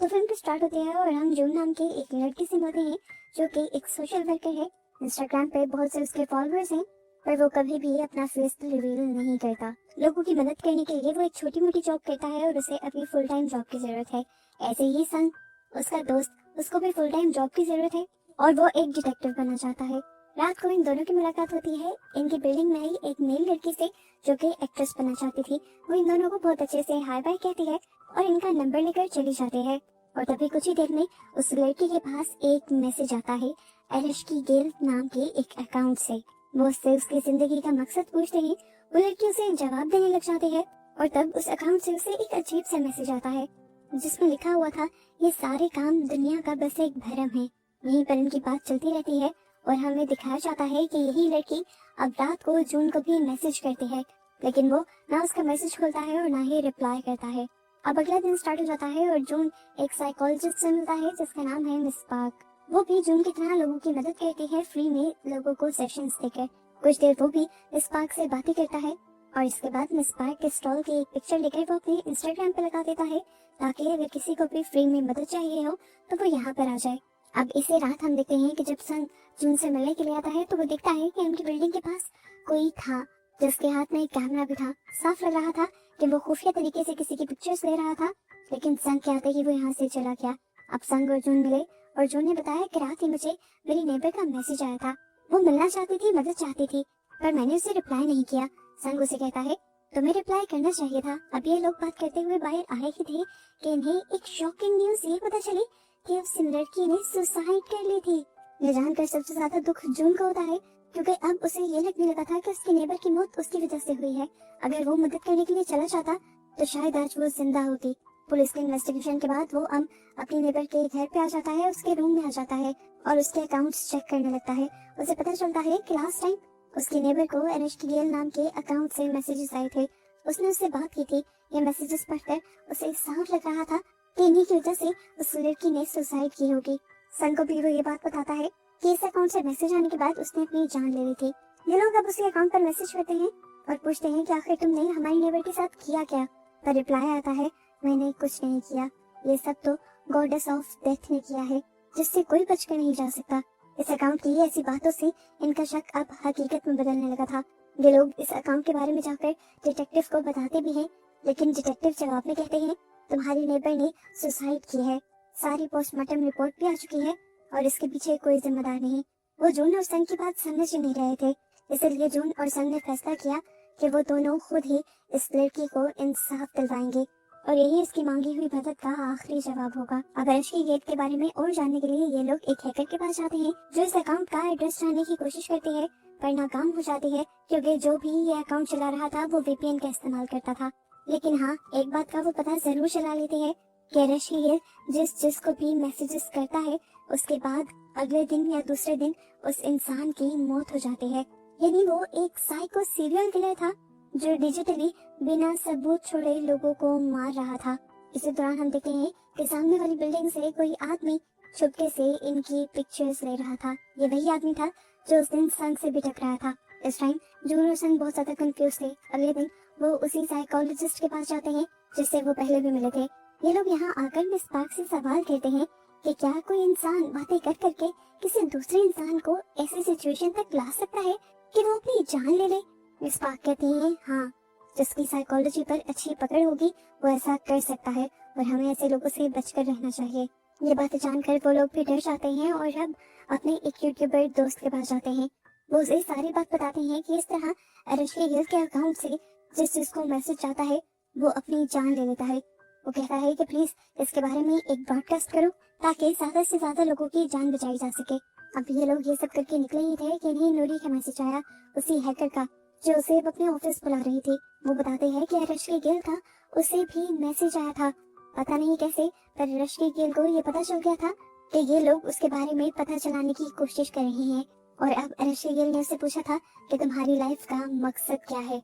तो फिल्म भी स्टार्ट होती है और हम जून नाम की एक लड़की से मिलते हैं जो कि एक सोशल वर्कर है। इंस्टाग्राम पे बहुत से उसके फॉलोअर्स हैं, पर वो कभी भी अपना फेस रिवील नहीं करता। लोगों की मदद करने के लिए वो एक छोटी मोटी जॉब करता है और उसे अपनी फुल टाइम जॉब की जरूरत है। ऐसे ही संग, उसका दोस्त, उसको भी फुल टाइम जॉब की जरूरत है और वो एक डिटेक्टिव बनना चाहता है। रात को इन दोनों की मुलाकात होती है इनकी बिल्डिंग में ही एक मेल लड़की से जो कि एक्ट्रेस बनना चाहती थी। वो इन दोनों को बहुत अच्छे से हाय बाय कहती है और इनका नंबर लेकर चली जाती है। और तभी कुछ ही देर में उस लड़की के पास एक मैसेज आता है एलिश गेल नाम के एक अकाउंट से। वो उससे उसकी जिंदगी का मकसद पूछते हैं। वो लड़की उसे जवाब देने लग जाती है और तब उस अकाउंट से उसे एक अजीब सा मैसेज आता है जिसमें लिखा हुआ था, ये सारे काम दुनिया का बस एक भ्रम है। यहीं पर इनकी बात चलती रहती है और हमें दिखाया जाता है कि यही लड़की अब रात को जून को भी मैसेज करती है, लेकिन वो ना उसका मैसेज खोलता है और ना ही रिप्लाई करता है। अब अगला दिन स्टार्ट हो जाता है और जून एक साइकोलॉजिस्ट से मिलता है जिसका नाम है मिस पार्क। वो भी जून की तरह लोगों की मदद करती है, फ्री में लोगों को सेशंस देकर। कुछ देर वो भी मिस पार्क से बातें करता है और इसके बाद मिस पार्क के स्टॉल की एक पिक्चर लेकर वो अपने इंस्टाग्राम पे लगा देता है ताकि अगर किसी को भी फ्री में मदद चाहिए हो तो वो यहाँ पर आ जाए। अब इसी रात हम देखते हैं कि जब सन जून से मिलने के लिए आता है तो वो देखता है कि उनकी बिल्डिंग के पास कोई था जिसके हाथ में एक कैमरा भी था। साफ लग रहा था कि वो खुफिया तरीके से किसी की पिक्चर्स ले रहा था, लेकिन संग के आते ही वो यहाँ से चला गया। अब संग और जून मिले और जून ने बताया कि रात ही मुझे मेरी नेबर का मैसेज आया था। वो मिलना चाहती थी, मदद चाहती थी, पर मैंने उसे रिप्लाई नहीं किया। संग उसे कहता है तुम्हें रिप्लाई करना चाहिए था। अब ये लोग बात करते हुए बाहर आए ही थे कि इन्हें एक शॉकिंग न्यूज ये पता चली कि उस लड़की ने सुसाइड कर ली थी। ये जानकर सबसे ज्यादा दुख जून को होता है क्योंकि अब उसे ये लगने लगा था कि उसकी नेबर की मौत उसकी वजह से हुई है। अगर वो मदद करने के लिए चला जाता तो शायद आज वो जिंदा होती। पुलिस के इन्वेस्टिगेशन के बाद वो अब अपनी नेबर के घर पे आ जाता है, उसके रूम में आ जाता है और उसके अकाउंट्स चेक करने लगता है। उसे पता चलता है कि लास्ट टाइम उसकी नेबर को एलिश गेल नाम के अकाउंट से मैसेजेस आए थे। उसने उससे बात की थी। ये मैसेजेस पढ़कर उसे साफ लग रहा था कि इन्हीं की वजह से उस लड़की ने सुसाइड की होगी। सन को भी वो ये बात बताता है कि इस अकाउंट से मैसेज आने के बाद उसने अपनी जान ले ली थी। ये लोग अब उसी अकाउंट पर मैसेज करते हैं और पूछते हैं कि आखिर तुमने हमारी नेबर के साथ किया क्या। पर रिप्लाई आता है मैंने कुछ नहीं किया, ये सब तो गॉडेस ऑफ डेथ ने किया है जिससे कोई बचकर नहीं जा सकता। इस अकाउंट की ऐसी बातों से इनका शक अब हकीकत में बदलने लगा था। ये लोग इस अकाउंट के बारे में जाकर डिटेक्टिव को बताते भी हैं, लेकिन डिटेक्टिव जवाब में कहते हैं तुम्हारी नेबर ने सुसाइड की है, सारी पोस्टमार्टम रिपोर्ट भी आ चुकी है और इसके पीछे कोई जिम्मेदार नहीं। वो जून और सन की बात समझ ही नहीं रहे थे, इसलिए जून और सन ने फैसला किया कि वो दोनों खुद ही इस लड़की को इंसाफ दिलवाएंगे और यही इसकी मांगी हुई मदद का आखिरी जवाब होगा। अब एलिश गेल के बारे में और जानने के लिए ये लोग एक हैकर के पास जाते हैं जो इस अकाउंट का एड्रेस जानने की कोशिश करती है पर नाकाम हो जाती है क्योंकि जो भी ये अकाउंट चला रहा था वो वीपीएन का इस्तेमाल करता था। लेकिन हाँ, एक बात का वो पता जरूर चला लेती है कि एलिश गेल जिसको भी मैसेजेस करता है उसके बाद अगले दिन या दूसरे दिन उस इंसान की मौत हो जाती है। यानी वो एक साइको सीरियल किलर था जो डिजिटली बिना सबूत छोड़े लोगों को मार रहा था। इसी दौरान हम देखते हैं कि सामने वाली बिल्डिंग से कोई आदमी चुपके से इनकी पिक्चर्स ले रहा था। ये वही आदमी था जो उस दिन संग से भी टकराया था। इस टाइम जून और संग बहुत ज्यादा कंफ्यूज थे। अगले दिन वो उसी साइकोलॉजिस्ट के पास जाते हैं जिससे वो पहले भी मिले थे। ये लोग यहाँ आकर मिस पार्क से सवाल करते हैं कि क्या कोई इंसान बातें कर करके किसी दूसरे इंसान को ऐसी सिचुएशन तक ला सकता है कि वो अपनी जान ले ले। मिस पार्क कहती हैं हाँ, जिसकी साइकोलॉजी पर अच्छी पकड़ होगी वो ऐसा कर सकता है और हमें ऐसे लोगों से बचकर रहना चाहिए। ये बातें जानकर वो लोग भी डर जाते हैं और अब अपने एक यूट्यूबर दोस्त के पास जाते हैं। वो उसे सारी बात बताते हैं कि इस तरह एलिश गेल के अकाउंट से जिसको मैसेज आता है वो अपनी जान ले लेता है। वो कहता है कि प्लीज इसके बारे में एक ब्रॉडकास्ट करो ताकि ज्यादा से ज्यादा लोगों की जान बचाई जा सके। अब ये लोग ये सब करके निकले ही थे कि इन्हें नूरी का मैसेज आया, उसी हैकर का जो उसे अपने ऑफिस बुला रही थी। वो बताते हैं कि एलिश गेल था, उसे भी मैसेज आया था, पता नहीं कैसे, पर एलिश गेल को ये पता चल गया था कि ये लोग उसके बारे में पता चलाने की कोशिश कर रहे हैं। और अब एलिश गेल ने उससे पूछा था कि तुम्हारी लाइफ का मकसद क्या है।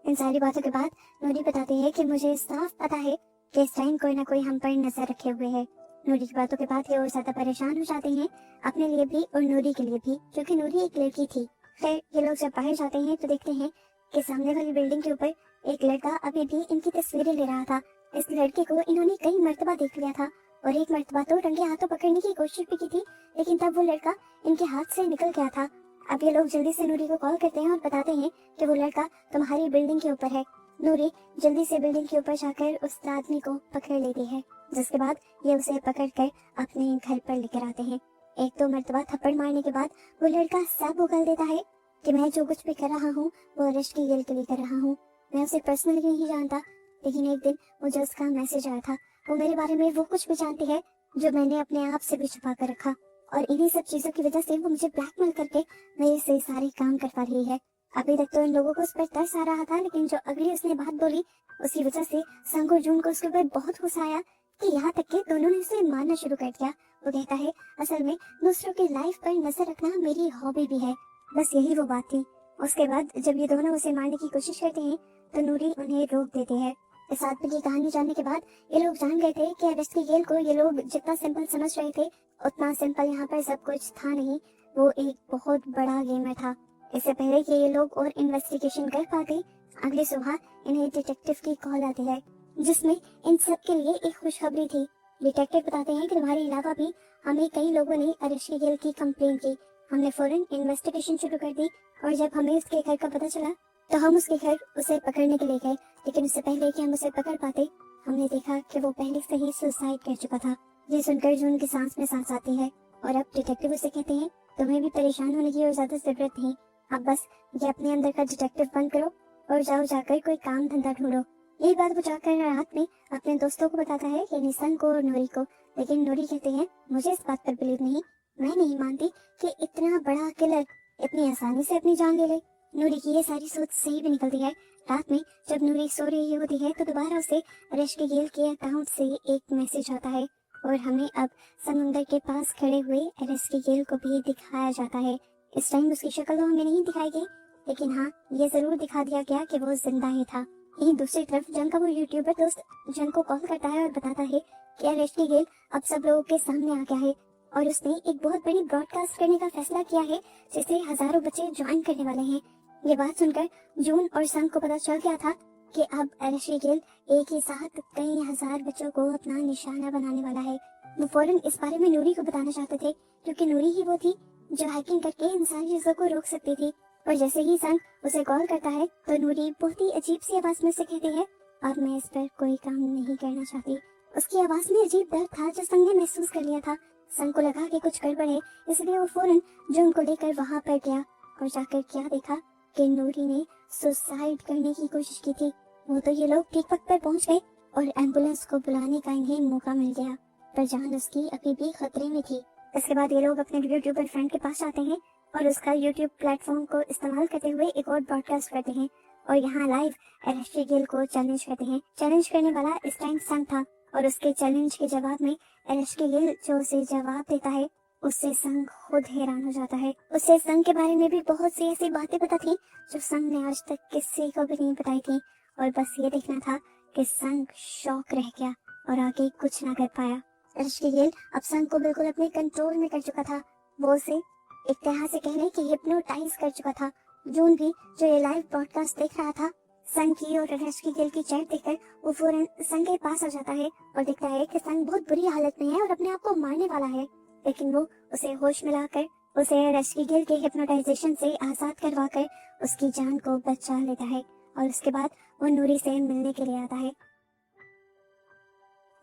इन सारी बातों के बाद नूरी बताती है कि मुझे साफ पता है कि इस टाइम कोई ना कोई हम पर नजर रखे हुए है। नूरी की बातों के बाद ये और ज्यादा परेशान हो जाते हैं, अपने लिए भी और नूरी के लिए भी, क्योंकि नूरी एक लड़की थी। फिर ये लोग जब बाहर जाते हैं तो देखते हैं कि सामने वाली बिल्डिंग के ऊपर एक लड़का अभी भी इनकी तस्वीरें ले रहा था। इस लड़के को इन्होंने कई मर्तबा देख लिया था और एक मर्तबा तो रंगे हाथों पकड़ने की कोशिश भी की थी, लेकिन तब वो लड़का इनके हाथ से निकल गया था। अब ये लोग जल्दी से नूरी को कॉल करते हैं और बताते हैं कि वो लड़का तुम्हारी बिल्डिंग के ऊपर है। नूरी जल्दी से बिल्डिंग के ऊपर जाकर उस आदमी को पकड़ लेती है, जिसके बाद ये उसे पकड़कर अपने घर पर लेकर आते हैं। एक दो मर्तबा थप्पड़ मारने के बाद वो लड़का सब उगल देता है कि मैं जो कुछ भी कर रहा हूँ वो अरेस्ट गिल के लिए कर रहा हूँ। मैं उसे पर्सनली नहीं जानता, लेकिन एक दिन मुझे उसका मैसेज आया था। वो मेरे बारे में वो कुछ भी जानती है जो मैंने अपने आप से भी छुपा कर रखा, और इन्हीं सब चीजों की वजह से वो मुझे ब्लैकमेल करके मेरे से सारे काम करवा रही है। अभी तक तो इन लोगों को उस पर तरस आ रहा था, लेकिन जो अगली उसने बात बोली उसकी वजह से संग और जून को उसके ऊपर बहुत गुस्सा आया कि यहाँ तक के दोनों ने उसे मारना शुरू कर दिया। वो कहता है असल में दूसरों की लाइफ पर नजर रखना मेरी हॉबी भी है। बस यही वो बात थी। उसके बाद जब ये दोनों उसे मारने की कोशिश करते हैं तो नूरी उन्हें रोक देती है। इस आदमी की कहानी जानने के बाद ये लोग जान गए थे कि अरेस्ट की खेल को ये लोग जितना सिंपल समझ रहे थे उतना सिंपल यहाँ पर सब कुछ था नहीं। वो एक बहुत बड़ा गेम था। इससे पहले कि ये लोग और इन्वेस्टिगेशन कर पाते, अगली सुबह इन्हें डिटेक्टिव की कॉल आती है, जिसमें इन सब के लिए एक खुशखबरी थी। डिटेक्टिव बताते हैं कि तुम्हारे अलावा भी हमें कई लोगों ने अरेस्ट की खेल की कंप्लेन की। हमने फौरन इन्वेस्टिगेशन शुरू कर दी और जब हमें उसके घर का पता चला तो हम उसके घर उसे पकड़ने के लिए गए, लेकिन उससे पहले कि हम उसे पकड़ पाते हमने देखा कि वो पहले से ही सुसाइड कर चुका था। ये सुनकर जून की सांस में सांस आती है और अब डिटेक्टिव उसे कहते हैं तुम्हें भी परेशान होने की और ज्यादा जरूरत नहीं, अब बस ये अपने अंदर का डिटेक्टिव बंद करो और जाओ जाकर कोई काम धंधा ढूंढो। यही बात वो जाकर रात में अपने दोस्तों को बताता है, यानी संग को और नूरी को, लेकिन नूरी कहते हैं मुझे इस बात पर बिलीव नहीं, मैं नहीं मानती कि इतना बड़ा किलर इतनी आसानी से अपनी जान ले ले। नूरी की ये सारी सोच सही भी निकलती है। रात में जब नूरी सो रही होती है तो दोबारा उसे अरेश के गिल के अकाउंट से एक मैसेज आता है और हमें अब समुंदर के पास खड़े हुए अरेश के गिल को भी दिखाया जाता है। इस टाइम उसकी शक्ल तो हमें नहीं दिखाई गई, लेकिन हाँ ये जरूर दिखा दिया गया कि वो जिंदा ही था। यहीं दूसरी तरफ जंग का वो यूट्यूबर दोस्त जंग को कॉल करता है और बताता है कि अरेश के गिल अब सब लोगों के सामने आ गया है और उसने एक बहुत बड़ी ब्रॉडकास्ट करने का फैसला किया है जिसे हजारों बच्चे ज्वाइन करने वाले हैं। ये बात सुनकर जून और संग को पता चल गया था कि अब अरेश के गिल एक ही साथ कई हजार बच्चों को अपना निशाना बनाने वाला है। वो फौरन इस बारे में नूरी को बताना चाहते थे, क्योंकि नूरी ही वो थी जो हैकिंग करके इन सारी चीजों को रोक सकती थी। और जैसे ही संग उसे कॉल करता है तो नूरी बहुत ही अजीब सी आवाज में से कहती है अब मैं इस पर कोई काम नहीं करना चाहती। उसकी आवाज में अजीब डर था जो संग ने महसूस कर लिया था। संग को लगा कि कुछ गड़बड़ है, इसलिए वो फौरन जून को लेकर वहां पर गया और जाकर क्या देखा कि नूरी ने सुसाइड करने की कोशिश की थी। वो तो ये लोग ठीक वक्त पर पहुंच गए और एम्बुलेंस को बुलाने का इन्हें मौका मिल गया, पर जान उसकी अभी भी खतरे में थी। इसके बाद ये लोग अपने यूट्यूबर फ्रेंड के पास आते हैं और उसका यूट्यूब प्लेटफॉर्म को इस्तेमाल करते हुए एक और ब्रॉडकास्ट करते हैं और यहाँ लाइव अरेश के गिल को चैलेंज करते हैं। चैलेंज करने वाला इस टाइम संग था और उसके चैलेंज के जवाब में अरेश के गिल जो उसे जवाब देता है उससे संग खुद हैरान हो जाता है। उससे संग के बारे में भी बहुत सी ऐसी बातें पता थी जो संग ने आज तक किसी को भी नहीं बताई थी, और बस ये देखना था कि संग शॉक रह गया और आगे कुछ ना कर पाया। अरेश के गिल अब संग को बिल्कुल अपने कंट्रोल में कर चुका था। वो उसे एक तरह से कहने की हिप्नोटाइज कर चुका था। जून भी जो ये लाइव ब्रॉडकास्ट देख रहा था, संग की और अरेश की गिल की चैट देखकर वो फौरन संग के पास आ जाता है और देखता है कि संग बहुत बुरी हालत में है और अपने आप को मारने वाला है, लेकिन वो उसे होश में लाकर उसे अरेश की गिल के हिप्नोटाइजेशन से आजाद करवाकर उसकी जान को बचा लेता है और उसके बाद वो नूरी से मिलने के लिए आता है।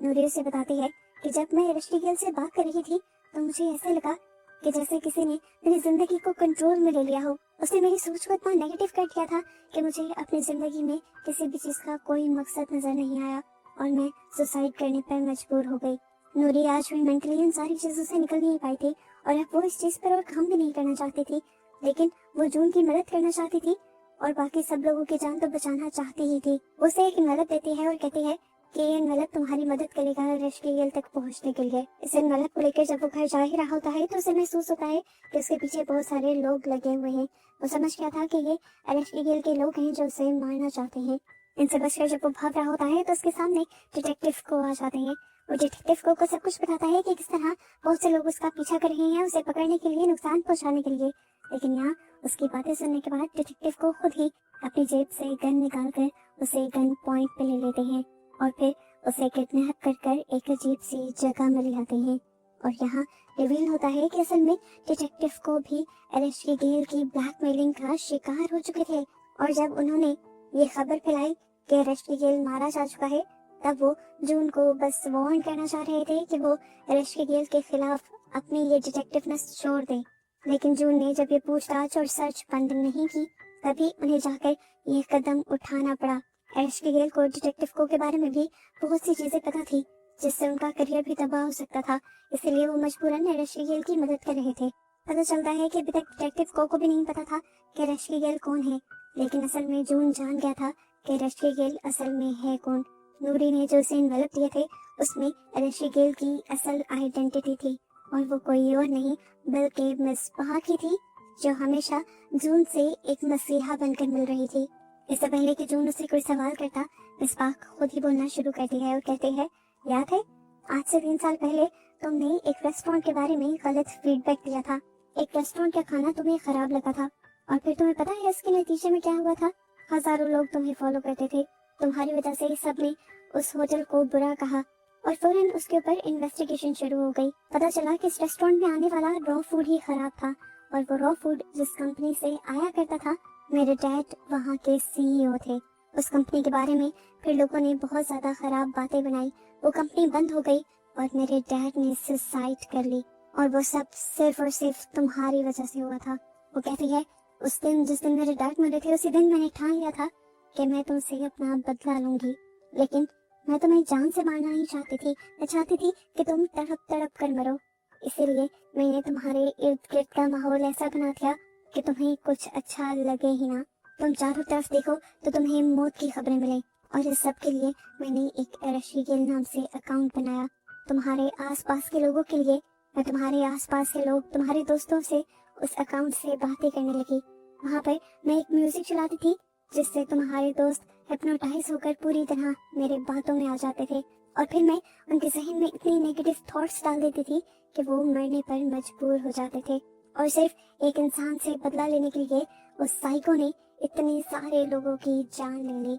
नूरी उसे बताती है कि जब मैं अरेश की गिल से बात कर रही थी तो मुझे ऐसे लगा कि जैसे किसी ने मेरी जिंदगी को कंट्रोल में ले लिया हो। उसने मेरी सोच को इतना नेगेटिव कर दिया था कि मुझे अपनी जिंदगी में किसी भी चीज का कोई मकसद नजर नहीं आया और मैं सुसाइड करने पर मजबूर हो गई। नूरी आज भी मेंटली इन सारी चीजों से निकल नहीं पाई थी और अब वो इस चीज पर और काम भी नहीं करना चाहती थी, लेकिन वो जून की मदद करना चाहती थी और बाकी सब लोगों की जान तो बचाना चाहती ही थी। उसे एक इन्वेलप देती है और कहती है कि ये इन्वेलप तुम्हारी मदद करेगा अरेश के गिल तक पहुंचने के लिए। इस इन्वेलप को लेकर जब वो घर जा ही रहा होता है तो उसे महसूस होता है कि उसके पीछे बहुत सारे लोग लगे हुए हैं। वो समझ गया था कि ये अरेश के गिल के लोग हैं जो उसे मारना चाहते हैं। इनसे बचकर जब वो भाग रहा होता है तो उसके सामने डिटेक्टिव को आ जाते हैं। वो डिटेक्टिव को सब कुछ बताता है कि किस तरह बहुत से लोग उसका पीछा कर रहे हैं उसे पकड़ने के लिए, नुकसान पहुंचाने के लिए, लेकिन यहाँ उसकी बातें सुनने के बाद डिटेक्टिव को खुद ही अपनी जेब से गन निकालकर उसे गन पॉइंट पे ले लेते हैं और फिर उसे किडनैप कर कर एक अजीब सी जगह में ले आते हैं और यहाँ रिवील होता है कि असल में डिटेक्टिव को भी एरस्टी गेल की ब्लैकमेलिंग का शिकार हो चुके थे। और जब उन्होंने ये खबर फैलाई कि एरस्टी गेल मारा जा चुका है, तब वो जून को बस वार्न करना चाह रहे थे कि वो एरस्टी गेल के खिलाफ अपनी ये डिटेक्टिवनेस छोड़ दे। लेकिन जून ने जब ये पूछताछ और सर्च बंद नहीं की, तभी उन्हें जाकर ये कदम उठाना पड़ा। एरस्टी गेल को डिटेक्टिव को के बारे में भी बहुत सी चीजें पता थी, जिससे उनका करियर भी तबाह हो सकता था, इसलिए वो मजबूरन एरस्टी गेल की मदद कर रहे थे। पता चलता है कि अभी तक डिटेक्टिव को भी नहीं पता था कि एरस्टी गेल कौन है, लेकिन असल में जून जान गया था कि एरस्टी गेल असल में है कौन। नूरी ने जो सीन एनवेलप दिए थे उसमें एरस्टी गेल की असल आइडेंटिटी थी और वो कोई और नहीं बल्कि मिसबाह की थी, जो हमेशा जून से एक मसीहा बनकर मिल रही थी। इससे पहले कि जून उससे कोई सवाल करता, मिसबाह खुद ही बोलना शुरू करती है और कहती है, याद है आज से 3 साल पहले तुमने एक रेस्टोरेंट के बारे में गलत फीडबैक दिया था। एक रेस्टोरेंट का खाना तुम्हें खराब लगा था और फिर तुम्हें पता है इसके नतीजे में क्या हुआ था? हजारों लोग तुम्हें फॉलो करते थे। तुम्हारी वजह से सबने उस होटल को बुरा कहा और फौरन उसके ऊपर इन्वेस्टिगेशन शुरू हो गई। पता चला कि इस रेस्टोरेंट में आने वाला रॉ फूड ही खराब था और वो रॉ फूड जिस कंपनी से आया करता था, मेरे डैड वहाँ के सीईओ थे। उस कंपनी के बारे में फिर लोगों ने बहुत ज्यादा खराब बातें बनाई। वो कंपनी बंद हो गई और मेरे डैड ने सुसाइड कर ली और वो सब सिर्फ और सिर्फ तुम्हारी वजह से हुआ था। वो कहती है, उस दिन जिस दिन मेरे डैड मरे थे, उसी दिन मैंने ठान लिया था कि मैं तुमसे अपना बदला लूंगी, लेकिन मैं तुम्हें जान से मारना नहीं चाहती थी। मैं चाहती थी कि तुम तड़प तड़प कर मरो, इसीलिए मैंने तुम्हारे इर्द गिर्द का माहौल ऐसा बना दिया कि तुम्हें कुछ अच्छा लगे ही ना। तुम चारों तरफ देखो तो तुम्हें मौत की खबरें मिले और इस सब के लिए मैंने एक एरस्टी गेल नाम से अकाउंट बनाया तुम्हारे आसपास के लोगों के लिए। मैं तुम्हारे आसपास के लोग, तुम्हारे दोस्तों से उस अकाउंट से बातें करने लगी। वहाँ पर मैं एक म्यूजिक चलाती थी जिससे तुम्हारे दोस्त हिप्नोटाइज होकर पूरी तरह मेरे बातों में आ जाते थे और फिर मैं उनके जहन में इतनी नेगेटिव थॉट्स डाल देती थी कि वो मरने पर मजबूर हो जाते थे। और सिर्फ एक इंसान से बदला लेने के लिए उस साइको ने इतने सारे लोगों की जान ले ली।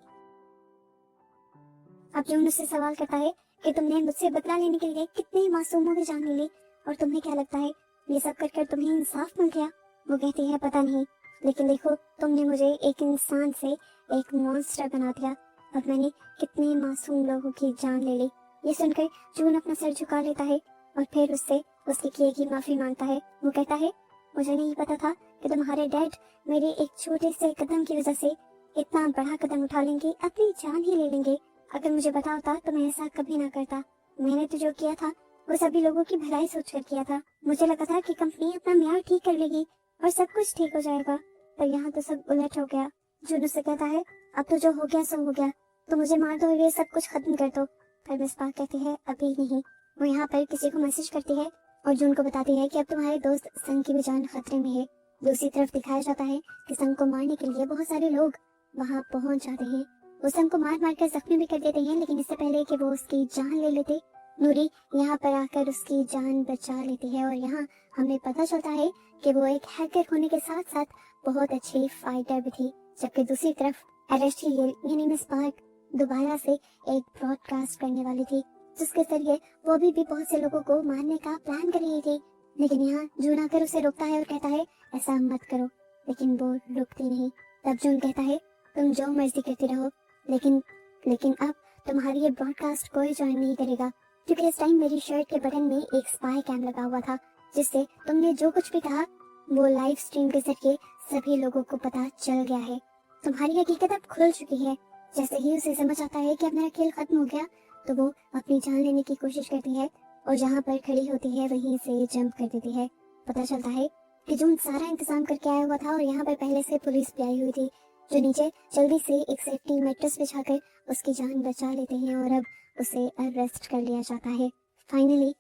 अब जो मुझसे सवाल करता है कि तुमने मुझसे बदला लेने के लिए कितने मासूमों की जान ले ली और तुम्हें क्या लगता है ये सब कर कर तुम्हें इंसाफ मिल गया? वो कहती है, पता नहीं, लेकिन देखो तुमने मुझे एक इंसान से एक मॉन्स्टर बना दिया और मैंने कितने मासूम लोगों की जान ले ली। ये सुनकर जून अपना सर झुका लेता है और फिर उससे उसके किए की माफी मांगता है। वो कहता है, मुझे नहीं पता था कि तुम्हारे डैड मेरे एक छोटे से कदम की वजह से इतना बड़ा कदम उठा लेंगे, अपनी जान ही ले लेंगे। अगर मुझे पता होता तो मैं ऐसा कभी ना करता। मैंने तो जो किया था वो सभी लोगों की भलाई सोचकर किया था। मुझे लगा था कि कंपनी अपना म्यार ठीक कर लेगी और सब कुछ ठीक हो जाएगा, पर यहाँ तो सब उलट हो गया। जून उससे कहता है, अब तो जो हो गया सो हो गया, तो मुझे मार दो और ये सब कुछ खत्म कर दो। पर मिसबाह कहती है, अभी नहीं। वो यहाँ पर किसी को मैसेज करती है और जून को बताती है कि अब तुम्हारे दोस्त संग की भी जान खतरे में है। दूसरी तरफ दिखाया जाता है कि संग को मारने के लिए बहुत सारे लोग वहाँ पहुंच जाते हैं। वो संग को मार मार कर जख्मी भी कर देते हैं, लेकिन इससे पहले कि वो उसकी जान ले लेते, नूरी यहाँ पर आकर उसकी जान बचा लेती है। और यहाँ हमें पता चलता है कि वो एक हैकर होने के साथ साथ बहुत अच्छी फाइटर भी थी। जबकि दूसरी तरफ एरस्टी गेल यानी मिसबाह दोबारा से एक ब्रॉडकास्ट करने वाली थी, जिसके जरिए वो भी बहुत से लोगों को मारने का प्लान कर रही थी। लेकिन यहाँ जून आकर उसे रोकता है और कहता है, ऐसा मत करो, लेकिन वो रुकती नहीं। तब जून कहता है, तुम जो मर्जी करती रहो, लेकिन अब तुम्हारी ये ब्रॉडकास्ट कोई ज्वाइन नहीं करेगा, क्योंकि इस टाइम मेरी शर्ट के बटन में एक स्पाई कैम लगा हुआ था, जिससे तुमने जो कुछ भी कहा वो लाइव स्ट्रीम के जरिए सभी लोगों को पता चल गया है। तुम्हारी हकीकत अब खुल चुकी है। जैसे ही उसे समझ आता है कि अब मेरा खेल खत्म हो गया, तो वो अपनी जान लेने की कोशिश करती है और जहाँ पर खड़ी होती है वहीं से जंप कर देती है। पता चलता है कि जून सारा इंतजाम करके आया हुआ था और यहाँ पर पहले से पुलिस भी आई हुई थी, जो नीचे जल्दी से एक सेफ्टी मैट्रेस बिछाकर उसकी जान बचा लेते हैं और अब उसे अरेस्ट कर लिया जाता है। फाइनली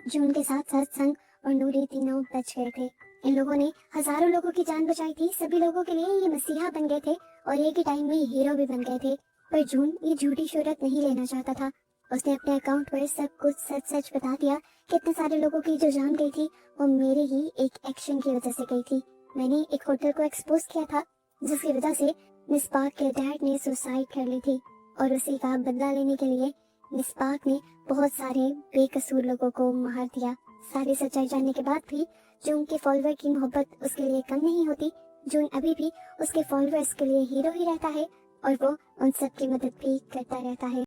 जून के साथ साथ संग और नूरी तीनों बच गए थे। इन लोगों ने हजारों लोगों की जान बचाई थी। सभी लोगों के लिए ये मसीहा बन गए थे और एक ही टाइम में हीरो भी बन गए थे। पर जून ये झूठी शोहरत नहीं लेना चाहता था। उसने अपने अकाउंट पर सब कुछ सच सच बता दिया कि इतने सारे लोगों की जो जान गई थी वो मेरे ही एक एक्शन की वजह से गई थी। मैंने एक होटल को एक्सपोज किया था, जिसकी वजह से मिसबाह के डैड ने सुसाइड कर ली थी और उसी का बदला लेने के लिए मिस पार्क ने बहुत सारे बेकसूर लोगों को मार दिया। सारी सच्चाई जानने के बाद भी जून के फॉलोअर की मोहब्बत उसके लिए कम नहीं होती। जून अभी भी उसके फॉलोअर्स के लिए हीरो ही रहता है और वो उन सब की मदद भी करता रहता है।